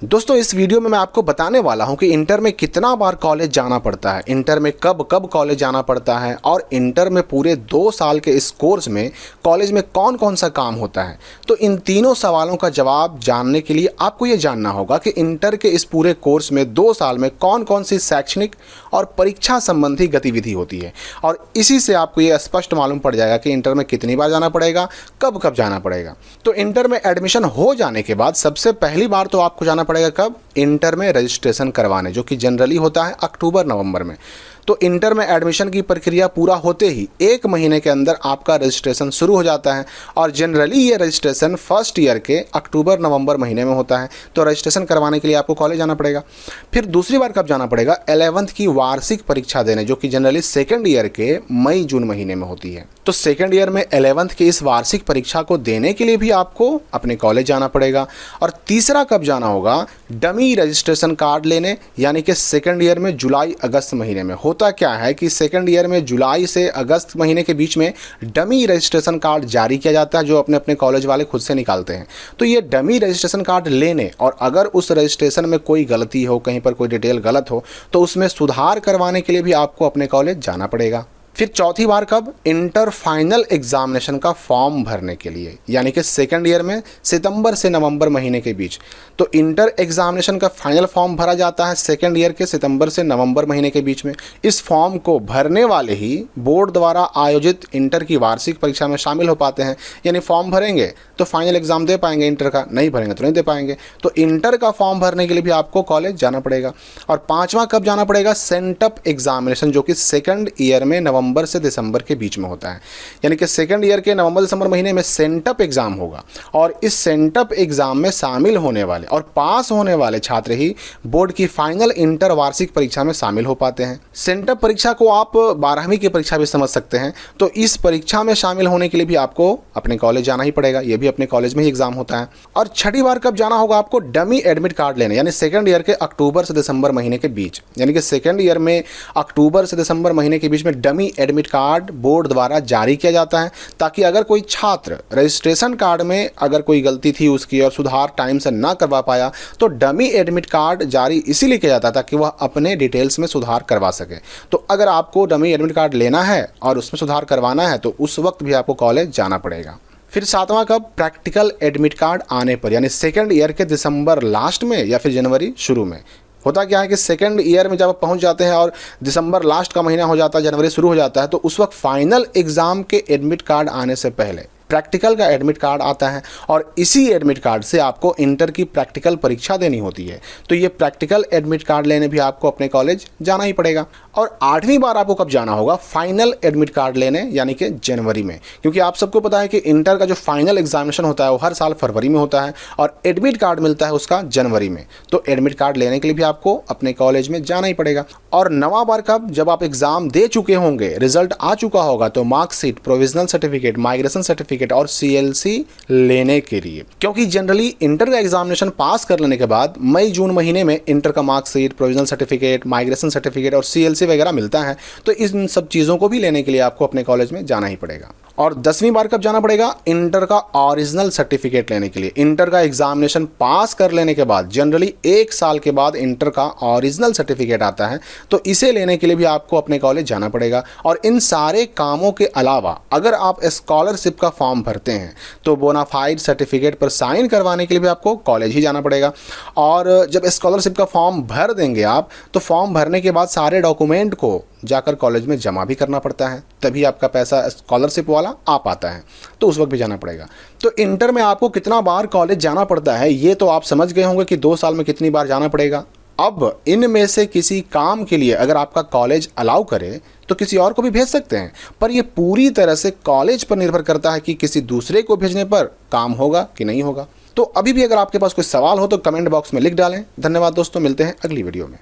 दोस्तों इस वीडियो में मैं आपको बताने वाला हूं कि इंटर में कितना बार कॉलेज जाना पड़ता है, इंटर में कब कब कॉलेज जाना पड़ता है और इंटर में पूरे 2 साल के इस कोर्स में कॉलेज में कौन कौन सा काम होता है। तो इन तीनों सवालों का जवाब जानने के लिए आपको ये जानना होगा कि इंटर के इस पूरे कोर्स में 2 साल में कौन कौन सी शैक्षणिक और परीक्षा संबंधी गतिविधि होती है, और इसी से आपको ये स्पष्ट मालूम पड़ जाएगा कि इंटर में कितनी बार जाना पड़ेगा, कब कब जाना पड़ेगा। तो इंटर में एडमिशन हो जाने के बाद सबसे पहली बार तो आपको जाना पड़ेगा कब? इंटर में रजिस्ट्रेशन करवाने, जो कि जनरली होता है अक्टूबर नवंबर में। तो इंटर में एडमिशन की प्रक्रिया पूरा होते ही 1 महीने के अंदर आपका रजिस्ट्रेशन शुरू हो जाता है, और जनरली ये रजिस्ट्रेशन फर्स्ट ईयर के अक्टूबर नवंबर महीने में होता है। तो रजिस्ट्रेशन करवाने के लिए आपको कॉलेज जाना पड़ेगा। फिर दूसरी बार कब जाना पड़ेगा? 11th की वार्षिक परीक्षा देने, जो कि जनरली सेकेंड ईयर के मई जून महीने में होती है। तो सेकेंड ईयर में 11th की इस वार्षिक परीक्षा को देने के लिए भी आपको अपने कॉलेज जाना पड़ेगा। और तीसरा कब जाना होगा? डमी रजिस्ट्रेशन कार्ड लेने, यानी कि सेकेंड ईयर में जुलाई अगस्त महीने में। होता क्या है कि सेकेंड ईयर में जुलाई से अगस्त महीने के बीच में डमी रजिस्ट्रेशन कार्ड जारी किया जाता है, जो अपने अपने कॉलेज वाले खुद से निकालते हैं। तो ये डमी रजिस्ट्रेशन कार्ड लेने, और अगर उस रजिस्ट्रेशन में कोई गलती हो, कहीं पर कोई डिटेल गलत हो, तो उसमें सुधार करवाने के लिए भी आपको अपने कॉलेज जाना पड़ेगा। फिर चौथी बार कब? इंटर फाइनल एग्जामिनेशन का फॉर्म भरने के लिए, यानी कि सेकेंड ईयर में सितंबर से नवंबर महीने के बीच। तो इंटर एग्जामिनेशन का फाइनल फॉर्म भरा जाता है सेकेंड ईयर के सितंबर से नवंबर महीने के बीच में। इस फॉर्म को भरने वाले ही बोर्ड द्वारा आयोजित इंटर की वार्षिक परीक्षा में शामिल हो पाते हैं। यानी फॉर्म भरेंगे तो फाइनल एग्जाम दे पाएंगे इंटर का, नहीं भरेंगे तो नहीं दे पाएंगे। तो इंटर का फॉर्म भरने के लिए भी आपको कॉलेज जाना पड़ेगा। और पांचवा कब जाना पड़ेगा? सेंटअप एग्जामिनेशन, जो कि सेकेंड ईयर में नवंबर से दिसंबर के बीच में होता है। यानी कि सेकेंड ईयर के नवंबर दिसंबर महीने में सेंटअप एग्जाम होगा, और इस सेंटअप एग्जाम में शामिल होने वाले और पास होने वाले छात्र ही बोर्ड की फाइनल इंटर वार्षिक परीक्षा में शामिल हो पाते हैं। सेंटअप परीक्षा को आप 12वीं की परीक्षा भी समझ सकते हैं। तो इस परीक्षा में शामिल होने के लिए भी आपको अपने कॉलेज जाना ही पड़ेगा, यह भी अपने कॉलेज में ही एग्जाम होता है। और छठी बार कब जाना होगा आपको? डमी एडमिट कार्ड लेने, यानी सेकेंड ईयर के अक्टूबर से दिसंबर महीने के बीच। यानी कि सेकेंड ईयर में अक्टूबर से दिसंबर महीने के बीच में डमी एडमिट कार्ड बोर्ड द्वारा जारी किया जाता है, ताकि अगर कोई छात्र रजिस्ट्रेशन कार्ड में अगर कोई गलती थी उसकी और सुधार टाइम से ना करवा पाया, तो डमी एडमिट कार्ड जारी इसीलिए किया जाता था कि वह अपने डिटेल्स में सुधार करवा सके। तो अगर आपको डमी एडमिट कार्ड लेना है और उसमें सुधार करवाना है, तो उस वक्त भी आपको कॉलेज जाना पड़ेगा। फिर सातवां कब? प्रैक्टिकल एडमिट कार्ड आने पर, यानी सेकेंड ईयर के दिसंबर लास्ट में या फिर जनवरी शुरू में। होता क्या है कि सेकेंड ईयर में जब आप पहुंच जाते हैं और दिसंबर लास्ट का महीना हो जाता है, जनवरी शुरू हो जाता है, तो उस वक्त फाइनल एग्जाम के एडमिट कार्ड आने से पहले प्रैक्टिकल का एडमिट कार्ड आता है, और इसी एडमिट कार्ड से आपको इंटर की प्रैक्टिकल परीक्षा देनी होती है। तो ये प्रैक्टिकल एडमिट कार्ड लेने भी आपको अपने कॉलेज जाना ही पड़ेगा। और 8वीं बार आपको कब जाना होगा? फाइनल एडमिट कार्ड लेने, यानी कि जनवरी में। क्योंकि आप सबको पता है कि इंटर का जो फाइनल एग्जामिनेशन होता है वो हर साल फरवरी में होता है, और एडमिट कार्ड मिलता है उसका जनवरी में। तो एडमिट कार्ड लेने के लिए भी आपको अपने कॉलेज में जाना ही पड़ेगा। और 9वां बार कब? जब आप एग्जाम दे चुके होंगे, रिजल्ट आ चुका होगा, तो marksheet, provisional certificate, migration certificate और CLC लेने के लिए। क्योंकि जनरली इंटर का एग्जामिनेशन पास कर लेने के बाद मई जून महीने में इंटर का marksheet, provisional certificate, migration certificate और CLC वगैरह मिलता है। तो इन सब चीज़ों को भी लेने के लिए आपको अपने कॉलेज में जाना ही पड़ेगा। और 10वीं बार कब जाना पड़ेगा? इंटर का ओरिजिनल सर्टिफिकेट लेने के लिए। इंटर का एग्जामिनेशन पास कर लेने के बाद जनरली 1 साल के बाद इंटर का ओरिजिनल सर्टिफिकेट आता है, तो इसे लेने के लिए भी आपको अपने कॉलेज जाना पड़ेगा। और इन सारे कामों के अलावा अगर आप स्कॉलरशिप का फॉर्म भरते हैं, तो बोनाफाइड सर्टिफिकेट पर साइन करवाने के लिए भी आपको कॉलेज ही जाना पड़ेगा। और जब स्कॉलरशिप का फॉर्म भर देंगे आप, तो फॉर्म भरने के बाद सारे डॉक्यूमेंट को जाकर कॉलेज में जमा भी करना पड़ता है, तभी आपका पैसा स्कॉलरशिप वाला आ पाता है। तो उस वक्त भी जाना पड़ेगा। तो इंटर में आपको कितना बार कॉलेज जाना पड़ता है, ये तो आप समझ गए होंगे कि 2 साल में कितनी बार जाना पड़ेगा। अब इनमें से किसी काम के लिए अगर आपका कॉलेज अलाउ करे, तो किसी और को भी भेज सकते हैं, पर यह पूरी तरह से कॉलेज पर निर्भर करता है कि किसी दूसरे को भेजने पर काम होगा कि नहीं होगा। तो अभी भी अगर आपके पास कोई सवाल हो तो कमेंट बॉक्स में लिख डालें। धन्यवाद दोस्तों, मिलते हैं अगली वीडियो में।